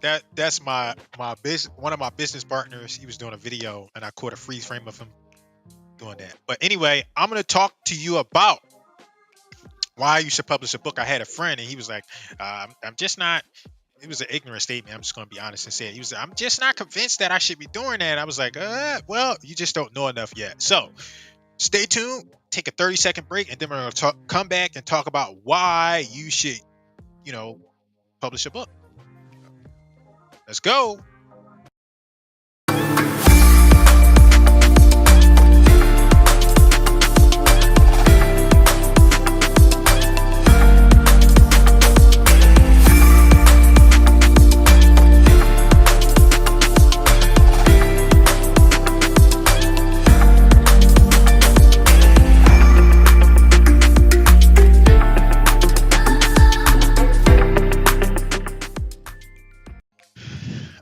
That's my business. One of my business partners, he was doing a video, and I caught a freeze frame of him doing that. But anyway, I'm gonna talk to you about why you should publish a book. I had a friend, and he was like, "I'm just not." It was an ignorant statement. I'm just gonna be honest and say it. He was, "I'm just not convinced that I should be doing that." I was like, well, you just don't know enough yet." So stay tuned. Take a 30-second break, and then we're gonna come back and talk about why you should, you know, publish a book. Let's go.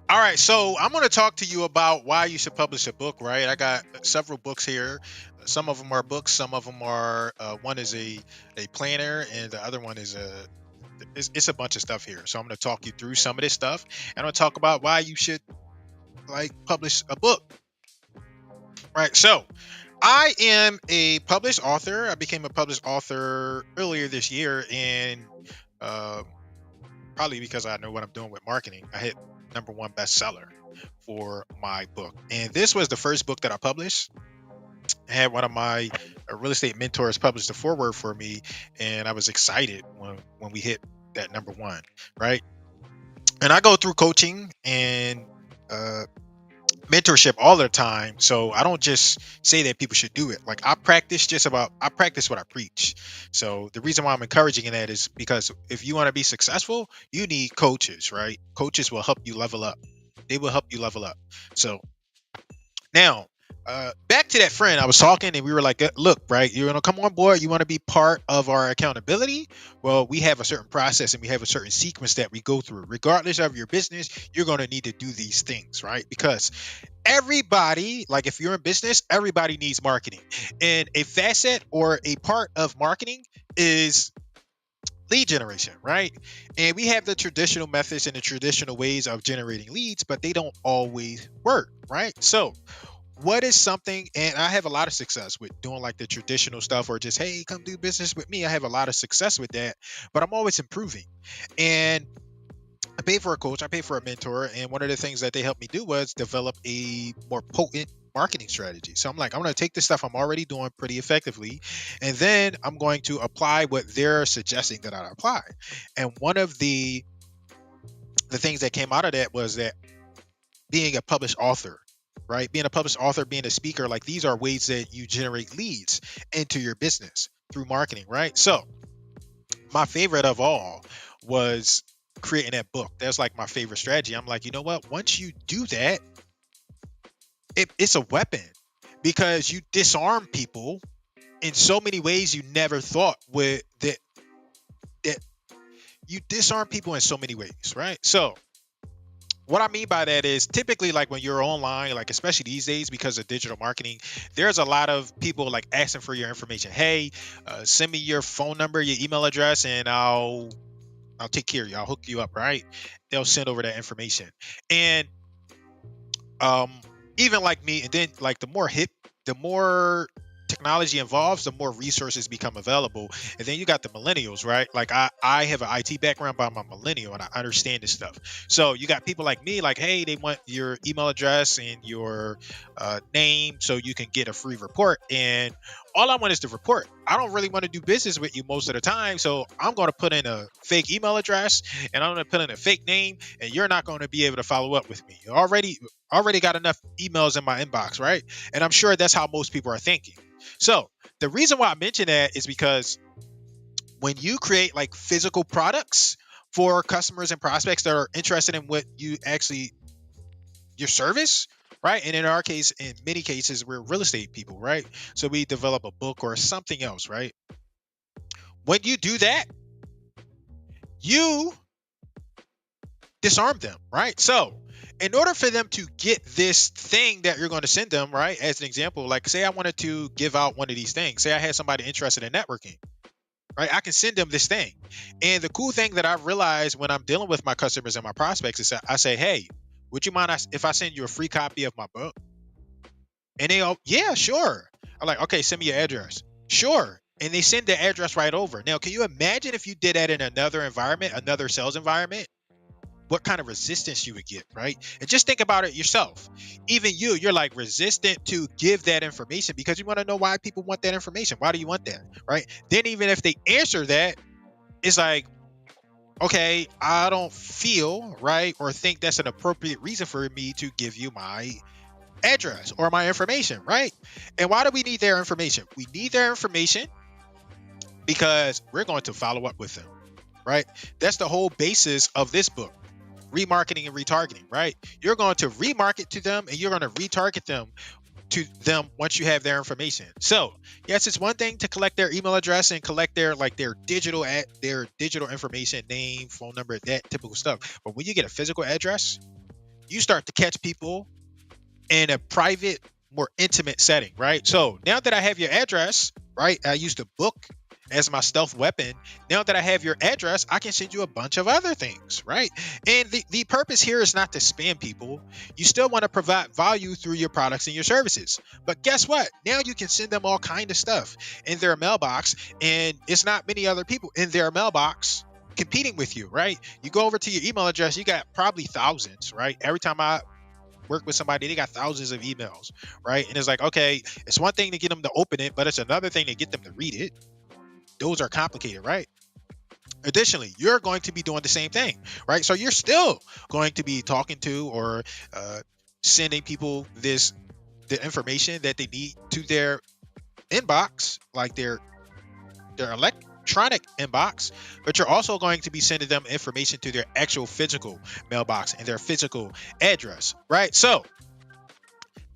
All right, so I'm going to talk to you about why you should publish a book, right? I got several books here. Some of them are books, some of them are one is a planner, and the other one is it's a bunch of stuff here. So I'm going to talk you through some of this stuff, and I'm going to talk about why you should like publish a book, right? So I am a published author. I became a published author earlier this year, and uh, probably because I know what I'm doing with marketing. I hit number one bestseller for my book. And this was the first book that I published. I had one of my real estate mentors publish the foreword for me, and I was excited when we hit that number one, right? And I go through coaching and mentorship all the time, so I don't just say that people should do it. Like I practice what I preach. So the reason why I'm encouraging that is because if you want to be successful, you need coaches, right? Coaches will help you level up. They will help you level up. So now, back to that friend, I was talking, and we were like, "Look, right? You're gonna come on board. You want to be part of our accountability? Well, we have a certain process and we have a certain sequence that we go through. Regardless of your business, you're gonna need to do these things, right? Because everybody, like if you're in business, everybody needs marketing, and a facet or a part of marketing is lead generation, right? And we have the traditional methods and the traditional ways of generating leads, but they don't always work, right? So what is something, and I have a lot of success with doing like the traditional stuff, or just, hey, come do business with me. I have a lot of success with that, but I'm always improving. And I paid for a coach, I paid for a mentor, and one of the things that they helped me do was develop a more potent marketing strategy. So I'm like, I'm going to take this stuff I'm already doing pretty effectively, and then I'm going to apply what they're suggesting that I apply. And one of the things that came out of that was that being a published author, right? Being a published author, being a speaker, like these are ways that you generate leads into your business through marketing, right? So my favorite of all was creating that book. That's like my favorite strategy. I'm like, you know what? Once you do that, it's a weapon because you disarm people in so many ways you never thought would that you disarm people in so many ways, right? So what I mean by that is typically like when you're online, like especially these days because of digital marketing, there's a lot of people like asking for your information. Hey, send me your phone number, your email address, and I'll take care of you. I'll hook you up, right? They'll send over that information. And um even like me, and then like the more technology involves, the more resources become available. And then you got the millennials, right? Like I have an IT background, but I'm a millennial and I understand this stuff. So you got people like me, like, hey, they want your email address and your name so you can get a free report. And all I want is the report. I don't really want to do business with you most of the time, so I'm going to put in a fake email address and I'm going to put in a fake name, and you're not going to be able to follow up with me. You already got enough emails in my inbox, right? And I'm sure that's how most people are thinking. So the reason why I mention that is because when you create like physical products for customers and prospects that are interested in what you actually your service, right? And in our case, in many cases, we're real estate people, right? So we develop a book or something else, right? When you do that, you disarm them, right? So in order for them to get this thing that you're going to send them, right? As an example, like say I wanted to give out one of these things. Say I had somebody interested in networking. right? I can send them this thing. And the cool thing that I've realized when I'm dealing with my customers and my prospects is that I say, hey, would you mind if I send you a free copy of my book? And they all, yeah, sure. I'm like, okay, send me your address. Sure. And they send the address right over. Now, can you imagine if you did that in another environment, another sales environment? What kind of resistance you would get, right? And just think about it yourself. Even you're like resistant to give that information because you want to know why people want that information. Why do you want that, right? Then even if they answer that, it's like, okay, I don't feel right or think that's an appropriate reason for me to give you my address or my information, right? And why do we need their information? We need their information because we're going to follow up with them, right? That's the whole basis of this book, Remarketing and Retargeting, right? You're going to remarket to them and you're going to retarget them to them once you have their information. So yes, it's one thing to collect their email address and collect their digital information, name, phone number, that typical stuff. But when you get a physical address, you start to catch people in a private, more intimate setting, right? So now that I have your address, right, I use the book as my stealth weapon. Now that I have your address, I can send you a bunch of other things, right? And the purpose here is not to spam people. You still want to provide value through your products and your services. But guess what? Now you can send them all kind of stuff in their mailbox, and it's not many other people in their mailbox competing with you, right? You go over to your email address, you got probably thousands, right? Every time I work with somebody, they got thousands of emails, right? And it's like, okay, it's one thing to get them to open it, but it's another thing to get them to read it. Those are complicated, right? Additionally, you're going to be doing the same thing, right? So you're still going to be talking to or sending people the information that they need to their inbox, like their electronic inbox, but you're also going to be sending them information to their actual physical mailbox and their physical address, right? So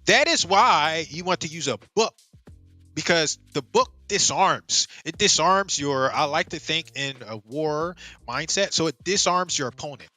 that is why you want to use a book, because the book disarms. It disarms I like to think in a war mindset. So it disarms your opponent,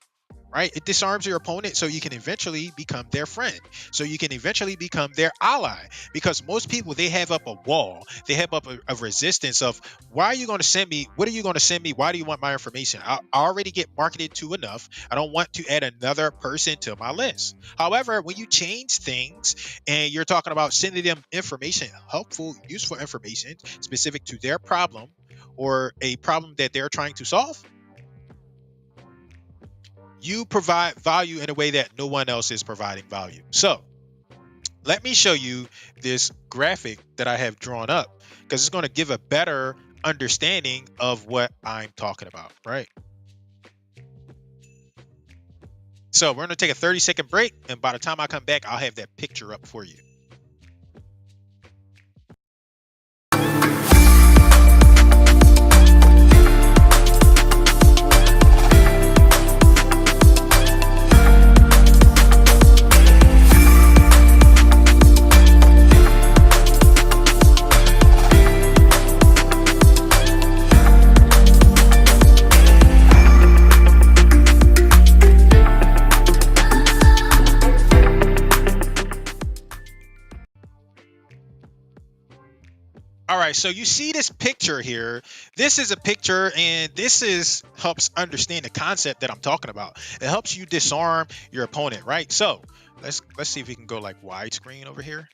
right? It disarms your opponent so you can eventually become their friend. So you can eventually become their ally. Because most people, they have up a wall. They have up a resistance of, why are you going to send me? What are you going to send me? Why do you want my information? I already get marketed to enough. I don't want to add another person to my list. However, when you change things and you're talking about sending them information, helpful, useful information specific to their problem or a problem that they're trying to solve, you provide value in a way that no one else is providing value. So let me show you this graphic that I have drawn up, because it's going to give a better understanding of what I'm talking about, right? So we're going to take a 30-second break, and by the time I come back, I'll have that picture up for you. All right, so you see this picture here. This is a picture, and helps understand the concept that I'm talking about. It helps you disarm your opponent, right? So let's see if we can go like widescreen over here.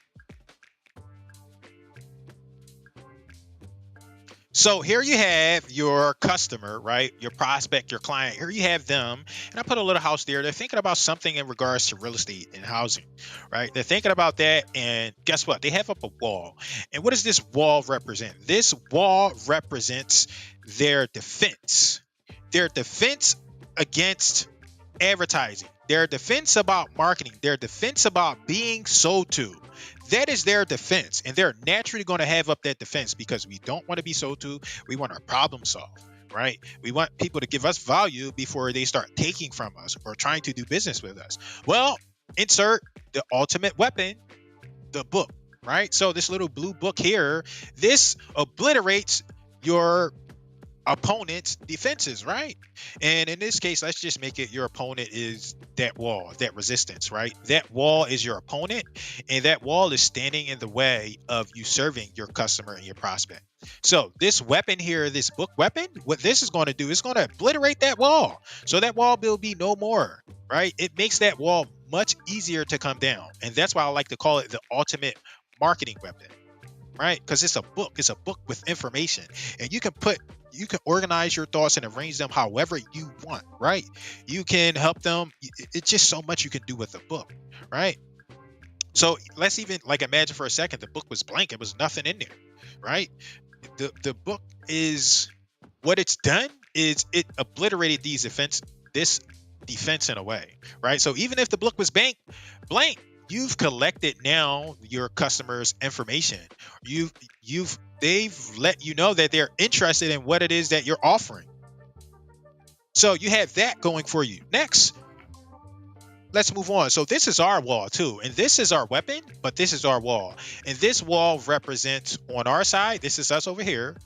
So here you have your customer, right? Your prospect, your client. Here you have them. And I put a little house there. They're thinking about something in regards to real estate and housing, right? They're thinking about that. And guess what? They have up a wall. And what does this wall represent? This wall represents their defense. Their defense against advertising. Their defense about marketing. Their defense about being sold to. That is their defense, and they're naturally going to have up that defense because we don't want to be sold to. We want our problem solved, right? We want people to give us value before they start taking from us or trying to do business with us. Well, insert the ultimate weapon, the book, right? So this little blue book here, this obliterates your opponent's defenses, right? And in this case, let's just make it your opponent is that wall, that resistance, right? That wall is your opponent, and that wall is standing in the way of you serving your customer and your prospect. So this weapon here, this book weapon, what this is going to do is going to obliterate that wall. So that wall will be no more, right? It makes that wall much easier to come down. And that's why I like to call it the ultimate marketing weapon, right? Because it's a book. It's a book with information, and you can organize your thoughts and arrange them however you want, right? You can help them. It's just so much you can do with a book, right? So let's even like imagine for a second the book was blank. It was nothing in there, right? The book is what it's done is it obliterated this defense in a way, right? So even if the book was blank, you've collected now your customers' information. They've let you know that they're interested in what it is that you're offering. So you have that going for you. Next, let's move on. So this is our wall too, and this is our weapon, but this is our wall. And this wall represents on our side, this is us over here,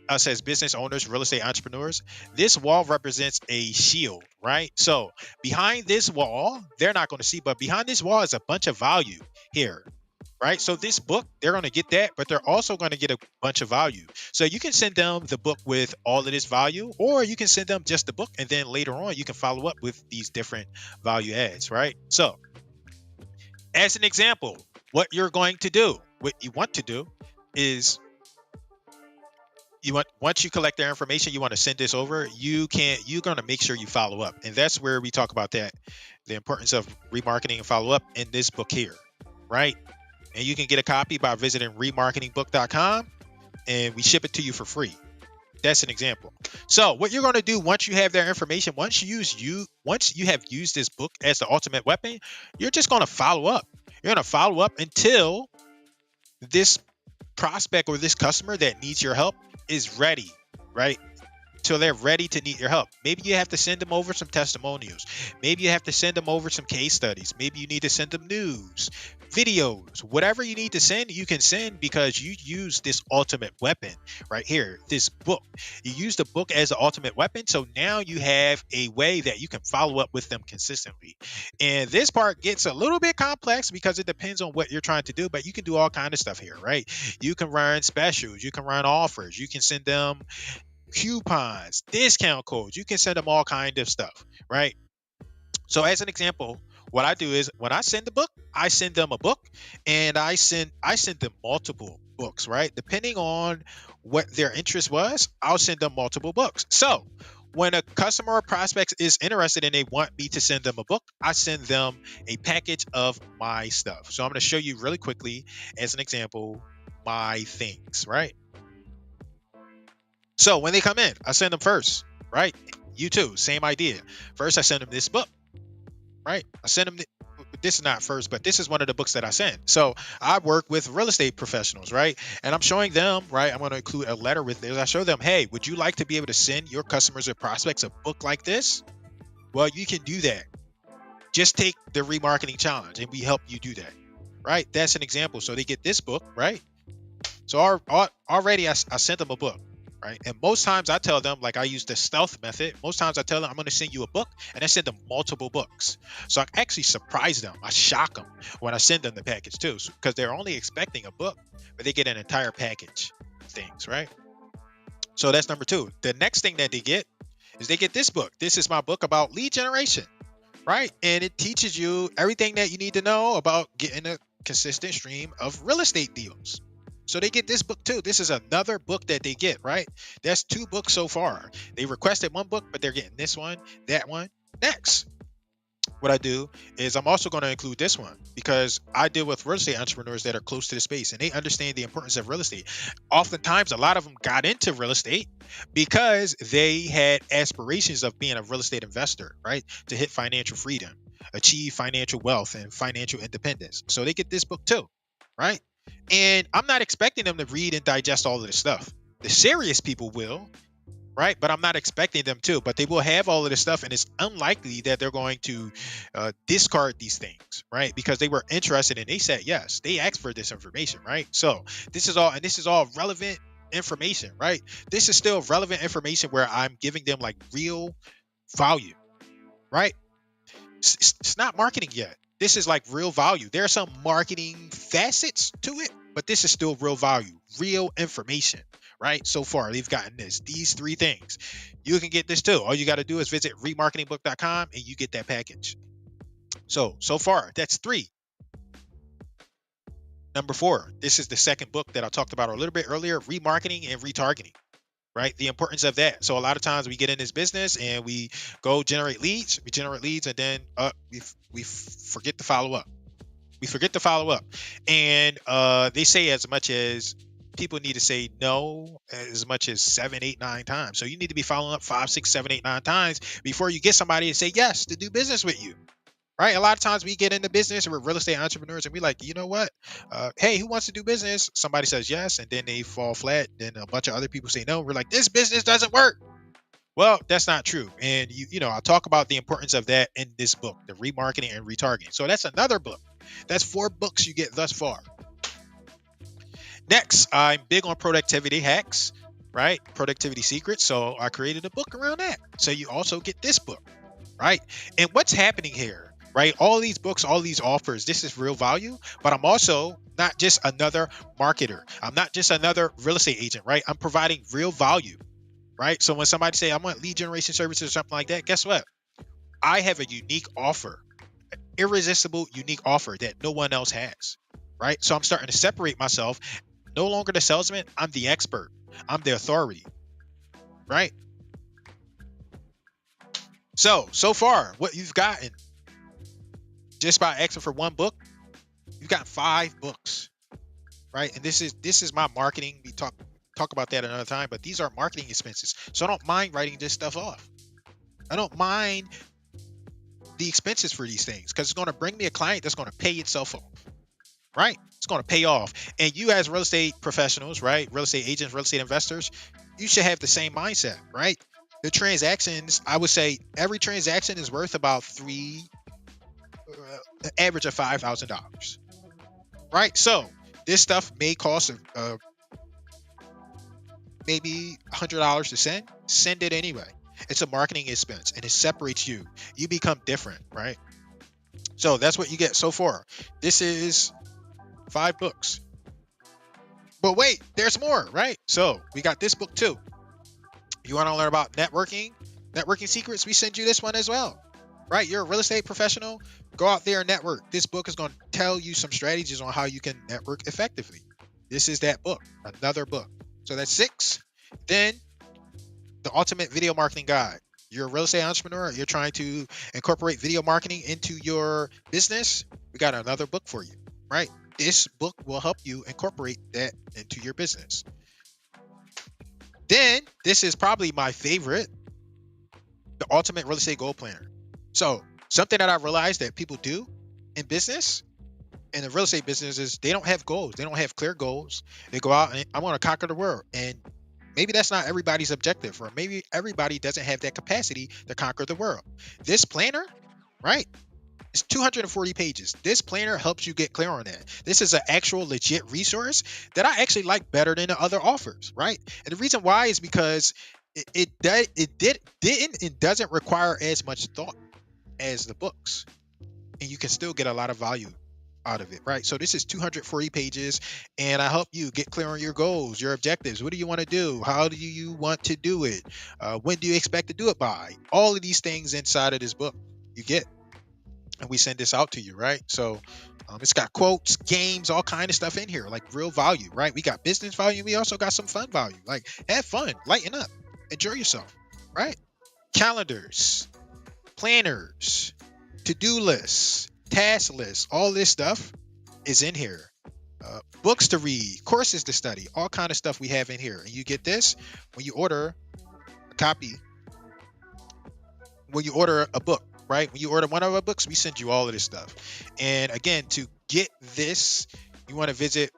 us as business owners, real estate entrepreneurs. This wall represents a shield, right? So behind this wall, they're not going to see, but behind this wall is a bunch of value here, right? So this book, they're going to get that, but they're also going to get a bunch of value. So you can send them the book with all of this value, or you can send them just the book, and then later on you can follow up with these different value adds, right? So as an example, what you're going to do, what you want to do is once you collect their information, you want to send this over, you're going to make sure you follow up. And that's where we talk about that, the importance of remarketing and follow up in this book here, right? And you can get a copy by visiting remarketingbook.com, and we ship it to you for free. That's an example. So what you're going to do once you have their information, once you have used this book as the ultimate weapon, you're just going to follow up. You're going to follow up until this prospect or this customer that needs your help is ready, right? Till they're ready to need your help. Maybe you have to send them over some testimonials. Maybe you have to send them over some case studies. Maybe you need to send them news, videos, whatever you need to send, you can send because you use this ultimate weapon right here, this book. You use the book as the ultimate weapon. So now you have a way that you can follow up with them consistently. And this part gets a little bit complex because it depends on what you're trying to do, but you can do all kind of stuff here, right? You can run specials, you can run offers, you can send them coupons, discount codes, you can send them all kind of stuff, right? So as an example, what I do is when I send the book, I send them a book, and I send them multiple books, right? Depending on what their interest was, I'll send them multiple books. So when a customer or prospect is interested and they want me to send them a book, I send them a package of my stuff. So I'm going to show you really quickly as an example, my things, right? So when they come in, I send them first, right? You too, same idea. First, I send them this book, right? I send them, this is not first, but this is one of the books that I send. So I work with real estate professionals, right? And I'm showing them, right? I'm going to include a letter with this. I show them, hey, would you like to be able to send your customers or prospects a book like this? Well, you can do that. Just take the remarketing challenge and we help you do that, right? That's an example. So they get this book, right? So already I sent them a book. Right? And most times I tell them, like I use the stealth method. Most times I tell them I'm going to send you a book, and I send them multiple books. So I actually surprise them. I shock them when I send them the package too, because they're only expecting a book, but they get an entire package of things, right? So that's number two. The next thing that they get is they get this book. This is my book about lead generation, right? And it teaches you everything that you need to know about getting a consistent stream of real estate deals. So they get this book too. This is another book that they get, right? That's two books so far. They requested one book, but they're getting this one, that one. Next, what I do is I'm also going to include this one because I deal with real estate entrepreneurs that are close to the space and they understand the importance of real estate. Oftentimes, a lot of them got into real estate because they had aspirations of being a real estate investor, right? To hit financial freedom, achieve financial wealth and financial independence. So they get this book too, right? And I'm not expecting them to read and digest all of this stuff. The serious people will, right? But I'm not expecting them to. But they will have all of this stuff, and it's unlikely that they're going to discard these things, right? Because they were interested and they said yes. They asked for this information, right? So this is all relevant information, right? This is still relevant information where I'm giving them like real value, right? It's not marketing yet. This is like real value. There are some marketing facets to it, but this is still real value, real information, right? So far, they've gotten these three things. You can get this too. All you got to do is visit remarketingbook.com and you get that package. So far, that's three. Number four, this is the second book that I talked about a little bit earlier, Remarketing and Retargeting, right? The importance of that. So a lot of times we get in this business and we go generate leads. We generate leads and then we forget to follow up. We forget to follow up. And they say as much as people need to say no as much as 7, 8, 9 times. So you need to be following up 5, 6, 7, 8, 9 times before you get somebody to say yes to do business with you. Right. A lot of times we get into business and we're real estate entrepreneurs and we like, you know what? Hey, who wants to do business? Somebody says yes, and then they fall flat. Then a bunch of other people say no. We're like, this business doesn't work. Well, that's not true. And I talk about the importance of that in this book, the remarketing and retargeting. So that's another book. That's 4 books you get thus far. Next, I'm big on productivity hacks, right? Productivity secrets. So I created a book around that. So you also get this book, right? And what's happening here, right? All these books, all these offers, this is real value, but I'm also not just another marketer. I'm not just another real estate agent, right? I'm providing real value, right? So when somebody say I want lead generation services or something like that, guess what? I have a unique offer, an irresistible, unique offer that no one else has, right? So I'm starting to separate myself. No longer the salesman, I'm the expert. I'm the authority, right? So far, what you've gotten just by asking for one book, you've got 5 books, right? And this is my marketing. We talk about that another time, but these are marketing expenses. So I don't mind writing this stuff off. I don't mind the expenses for these things because it's going to bring me a client that's going to pay itself off, right? It's going to pay off. And you as real estate professionals, right? Real estate agents, real estate investors, you should have the same mindset, right? The transactions, I would say every transaction is worth about an average of $5,000, right? So this stuff may cost maybe $100 to send it anyway. It's a marketing expense and it separates you. You become different, right? So that's what you get so far. This is 5 books. But wait, there's more, right? So we got this book too. You want to learn about networking secrets? We send you this one as well, right? You're a real estate professional. Go out there and network. This book is going to tell you some strategies on how you can network effectively. This is that book, another book. So that's 6. Then the ultimate video marketing guide. You're a real estate entrepreneur. You're trying to incorporate video marketing into your business. We got another book for you, right? This book will help you incorporate that into your business. Then this is probably my favorite, the ultimate real estate goal planner. So something that I realized that people do in business, in the real estate business, is they don't have goals. They don't have clear goals. They go out and I want to conquer the world. And maybe that's not everybody's objective, or maybe everybody doesn't have that capacity to conquer the world. This planner, right? It's 240 pages. This planner helps you get clear on that. This is an actual legit resource that I actually like better than the other offers, right? And the reason why is because it didn't and doesn't require as much thought as the books, and you can still get a lot of value out of it, right? So this is 240 pages, and I help you get clear on your goals, your objectives. What do you want to do? How do you want to do it? When do you expect to do it by? All of these things inside of this book you get, and we send this out to you, right? So it's got quotes, games, all kind of stuff in here, like real value, right? We got business value. We also got some fun value, like have fun, lighten up, enjoy yourself, right? Calendars, planners, to-do lists, task lists, all this stuff is in here. Books to read, courses to study, all kind of stuff we have in here. And you get this when you order a copy, when you order a book, right? When you order one of our books, we send you all of this stuff. And again, to get this, you want to visit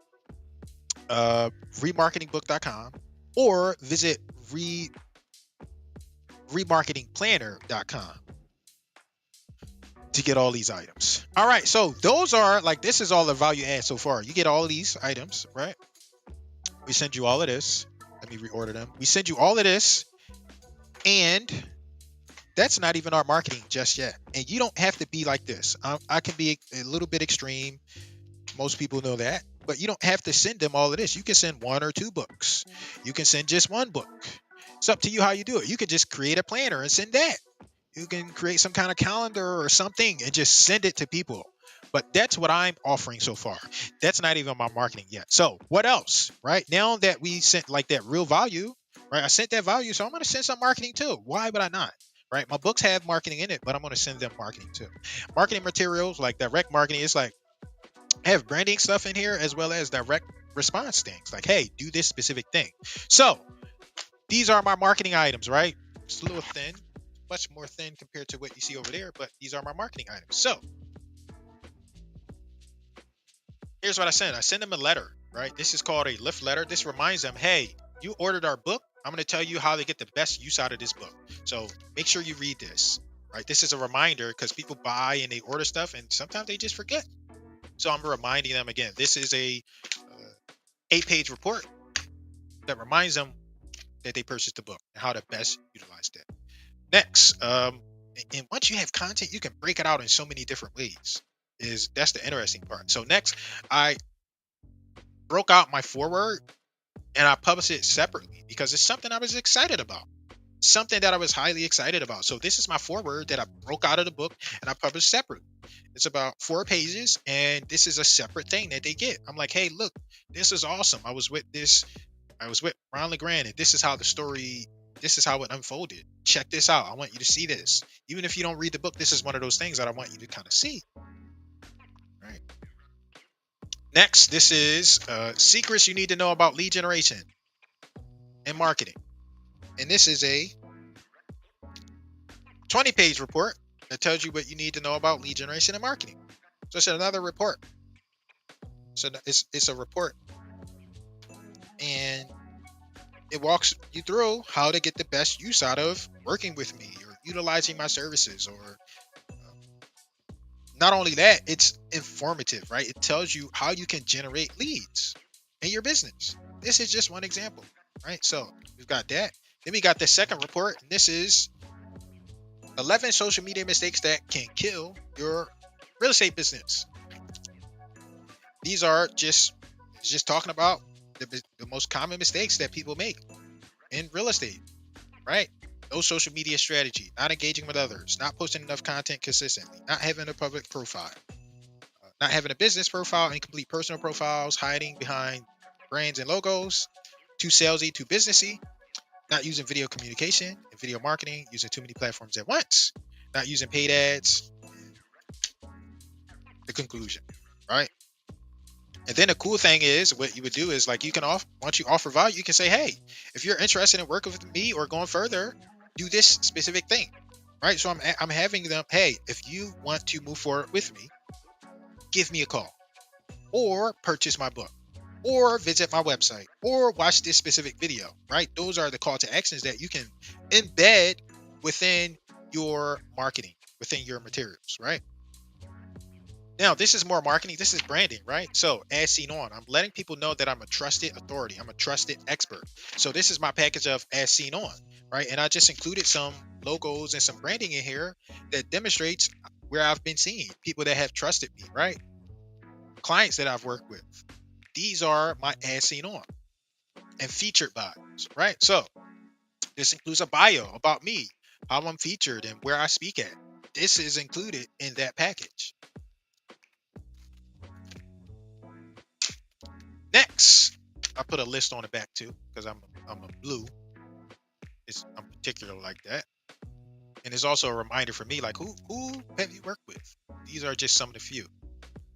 remarketingbook.com or visit remarketingplanner.com to get all these items. All right, so those are this is all the value add so far. You get all of these items, right? We send you all of this. Let me reorder them. We send you all of this, and that's not even our marketing just yet. And you don't have to be like this. I can be a little bit extreme. Most people know that. But you don't have to send them all of this. You can send 1 or 2 books. You can send just 1 book. It's up to you how you do it. You could just create a planner and send that. You can create some kind of calendar or something and just send it to people. But that's what I'm offering so far. That's not even my marketing yet. So what else, right? Now that we sent like that real value, right? I sent that value, so I'm going to send some marketing too. Why would I not? Right? My books have marketing in it, but I'm going to send them marketing too. Marketing materials like direct marketing is like I have branding stuff in here as well as direct response things. Like, hey, do this specific thing. So these are my marketing items, right? It's a little thin, much more thin compared to what you see over there, but these are my marketing items. So here's what I send. I send them a letter, right? This is called a lift letter. This reminds them, hey, you ordered our book. I'm going to tell you how to get the best use out of this book. So make sure you read this, right? This is a reminder because people buy and they order stuff and sometimes they just forget. So I'm reminding them again, this is a 8-page report that reminds them that they purchased the book and how to best utilize that. Next, and once you have content, you can break it out in so many different ways. That's the interesting part. So next, I broke out my foreword and I published it separately because it's something I was excited about. Something that I was highly excited about. So this is my foreword that I broke out of the book and I published separately. It's about 4 pages and this is a separate thing that they get. I'm like, hey, look, this is awesome. I was with Ron LeGrand and this is how it unfolded. Check this out. I want you to see this. Even if you don't read the book, this is one of those things that I want you to kind of see. Right. Next, this is secrets you need to know about lead generation and marketing. And this is a 20-page report that tells you what you need to know about lead generation and marketing. So it's another report. So it's a report. And it walks you through how to get the best use out of working with me or utilizing my services. Or not only that, it's informative, right? It tells you how you can generate leads in your business. This is just one example, right? So we've got that. Then we got the second report. And this is 11 social media mistakes that can kill your real estate business. These are just talking about the most common mistakes that people make in real estate, right? No social media strategy, not engaging with others, not posting enough content consistently, not having a public profile, not having a business profile, incomplete personal profiles, hiding behind brands and logos, too salesy, too businessy, not using video communication and video marketing, using too many platforms at once, not using paid ads. The conclusion, right? And then the cool thing is what you would do is like once you offer value, you can say, hey, if you're interested in working with me or going further, do this specific thing, right? So I'm having them, hey, if you want to move forward with me, give me a call or purchase my book or visit my website or watch this specific video, right? Those are the call to actions that you can embed within your marketing, within your materials, right? Now, this is more marketing. This is branding, right? So as seen on, I'm letting people know that I'm a trusted authority. I'm a trusted expert. So this is my package of as seen on, right? And I just included some logos and some branding in here that demonstrates where I've been seen, people that have trusted me, right? Clients that I've worked with. These are my as seen on and featured bios, right? So this includes a bio about me, how I'm featured and where I speak at. This is included in that package. Next, I put a list on the back too because I'm a blue. I'm particular like that, and it's also a reminder for me, like who have you worked with? These are just some of the few,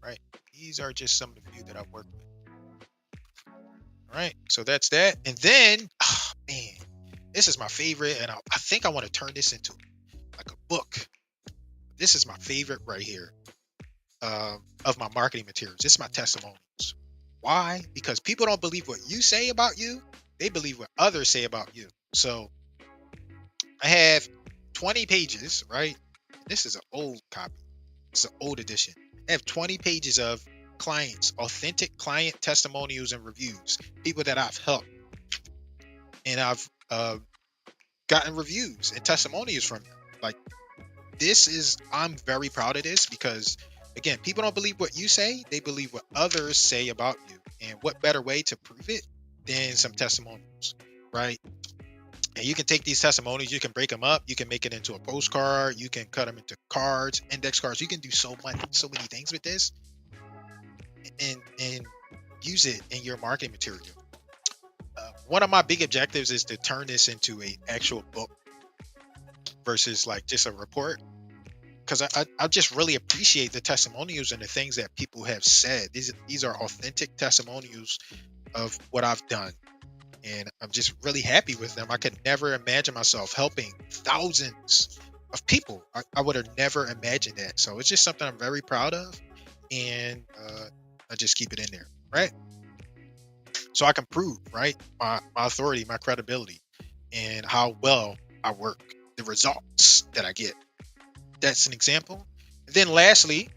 right? These are just some of the few that I've worked with. All right, so that's that, and then man, this is my favorite, and I think I want to turn this into like a book. This is my favorite right here of my marketing materials. This is my testimonials. Why? Because people don't believe what you say about you. They believe what others say about you. So I have 20 pages, right? This is an old copy. It's an old edition. I have 20 pages of clients, authentic client testimonials and reviews, people that I've helped. and I've gotten reviews and testimonials from them. Like, I'm very proud of this because, again, people don't believe what you say, they believe what others say about you. And what better way to prove it than some testimonials, right? And you can take these testimonies, you can break them up, you can make it into a postcard, you can cut them into cards, index cards. You can do so many things with this, and use it in your marketing material. One of my big objectives is to turn this into a actual book versus like just a report, because I just really appreciate the testimonials and the things that people have said. These are authentic testimonials of what I've done, and I'm just really happy with them. I could never imagine myself helping thousands of people. I would have never imagined that. So it's just something I'm very proud of, and I just keep it in there, right? So I can prove, right, my authority, my credibility, and how well I work, the results that I get. That's an example. And then lastly,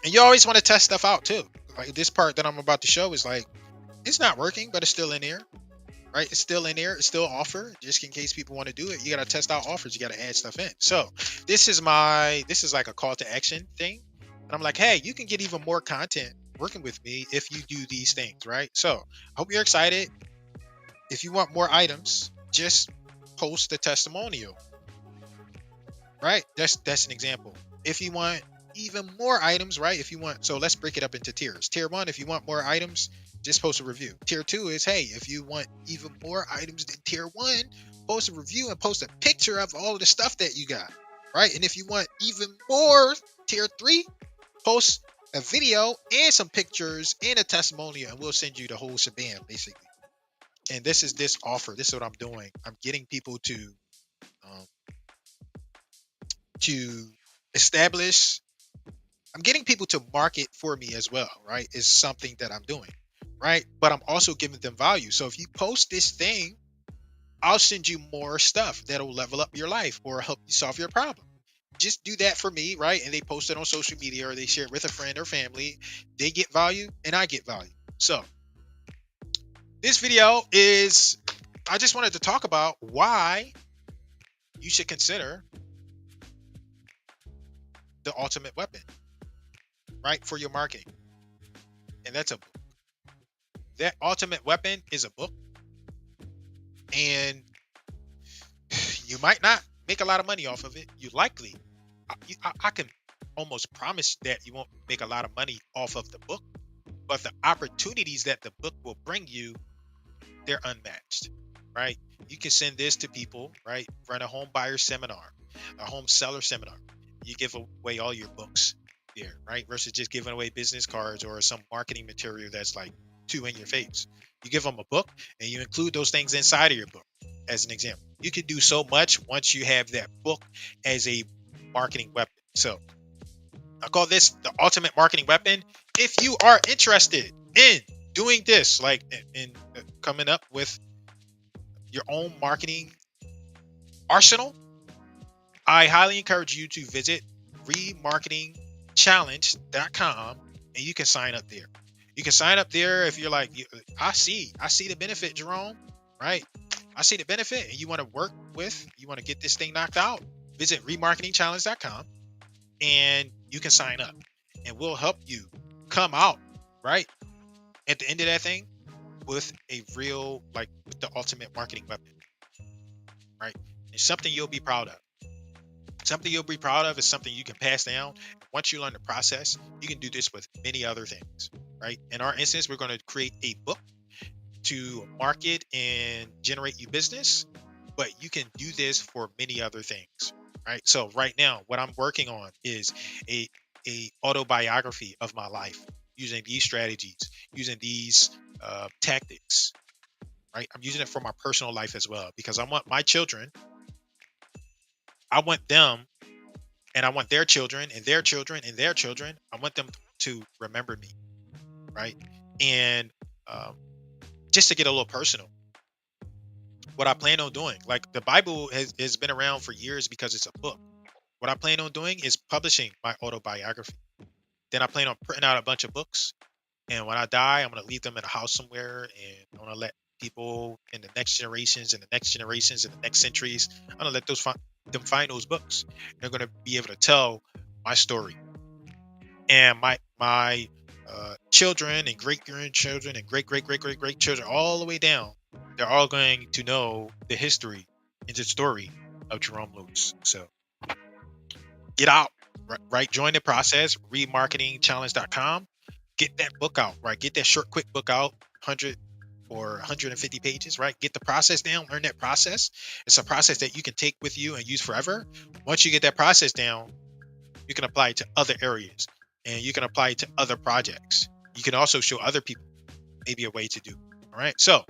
and you always want to test stuff out too. Like this part that I'm about to show is like, it's not working, but it's still in there, right? It's still in there. It's still offer, just in case people want to do it. You got to test out offers. You got to add stuff in. So this is like a call to action thing. And I'm like, hey, you can get even more content working with me if you do these things, right? So I hope you're excited. If you want more items, just post the testimonial, right? That's an example. If you want even more items, right? If you want, so let's break it up into tiers. Tier 1, if you want more items, just post a review. Tier 2 is, hey, if you want even more items than tier 1, post a review and post a picture of all of the stuff that you got, right? And if you want even more, tier 3, post a video and some pictures and a testimonial, and we'll send you the whole shebang, basically. And this is this offer. This is what I'm doing. I'm getting people um, to establish. I'm getting people to market for me as well, right? Is something that I'm doing, right? But I'm also giving them value. So if you post this thing, I'll send you more stuff that'll level up your life or help you solve your problem. Just do that for me, right? And they post it on social media or they share it with a friend or family. They get value and I get value. So this video is, I just wanted to talk about why you should consider the ultimate weapon, right? For your marketing. And that's that ultimate weapon is a book. And you might not make a lot of money off of it. You likely, I can almost promise that you won't make a lot of money off of the book, but the opportunities that the book will bring you, they're unmatched, right? You can send this to people, right? Run a home buyer seminar, a home seller seminar. You give away all your books there, right? Versus just giving away business cards or some marketing material that's like too in your face. You give them a book and you include those things inside of your book. As an example, you can do so much once you have that book as a marketing weapon. So I call this the ultimate marketing weapon. If you are interested in doing this, like in coming up with your own marketing arsenal, I highly encourage you to visit remarketingchallenge.com and you can sign up there. You can sign up there if you're like, I see the benefit, Jerome, right? I see the benefit and you want to work with, you want to get this thing knocked out, visit remarketingchallenge.com and you can sign up and we'll help you come out, right? At the end of that thing with a real, like with the ultimate marketing weapon, right? It's something you'll be proud of. Something you'll be proud of is something you can pass down. Once you learn the process, you can do this with many other things, right? In our instance, we're going to create a book to market and generate you business, but you can do this for many other things, right? So right now, what I'm working on is a autobiography of my life using these strategies, using these tactics, right? I'm using it for my personal life as well because I want my children, I want them, and I want their children and their children and their children. I want them to remember me, right? And just to get a little personal, what I plan on doing, like the Bible has been around for years because it's a book. What I plan on doing is publishing my autobiography. Then I plan on printing out a bunch of books. And when I die, I'm going to leave them in a house somewhere and I'm going to let people in the next generations and the next generations and the next centuries. I'm gonna let them find those books. They're gonna be able to tell my story, and my children and great grandchildren and great children all the way down. They're all going to know the history and the story of Jerome Lewis. So get out, right? Join the process. Remarketingchallenge.com. Get that book out, right? Get that short, quick book out, 100 or 150 pages, right? Get the process down, learn that process. It's a process that you can take with you and use forever. Once you get that process down, you can apply it to other areas and you can apply it to other projects. You can also show other people maybe a way to do. All right. So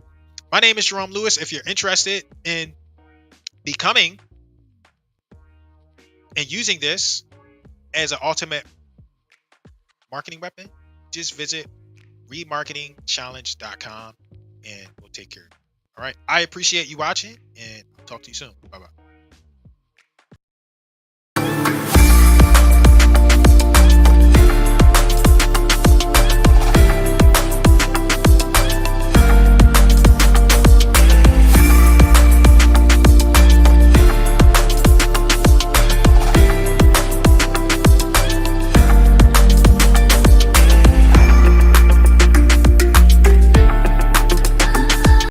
my name is Jerome Lewis. If you're interested in becoming and using this as an ultimate marketing weapon, just visit remarketingchallenge.com and we'll take care of it. All right. I appreciate you watching and I'll talk to you soon. Bye bye.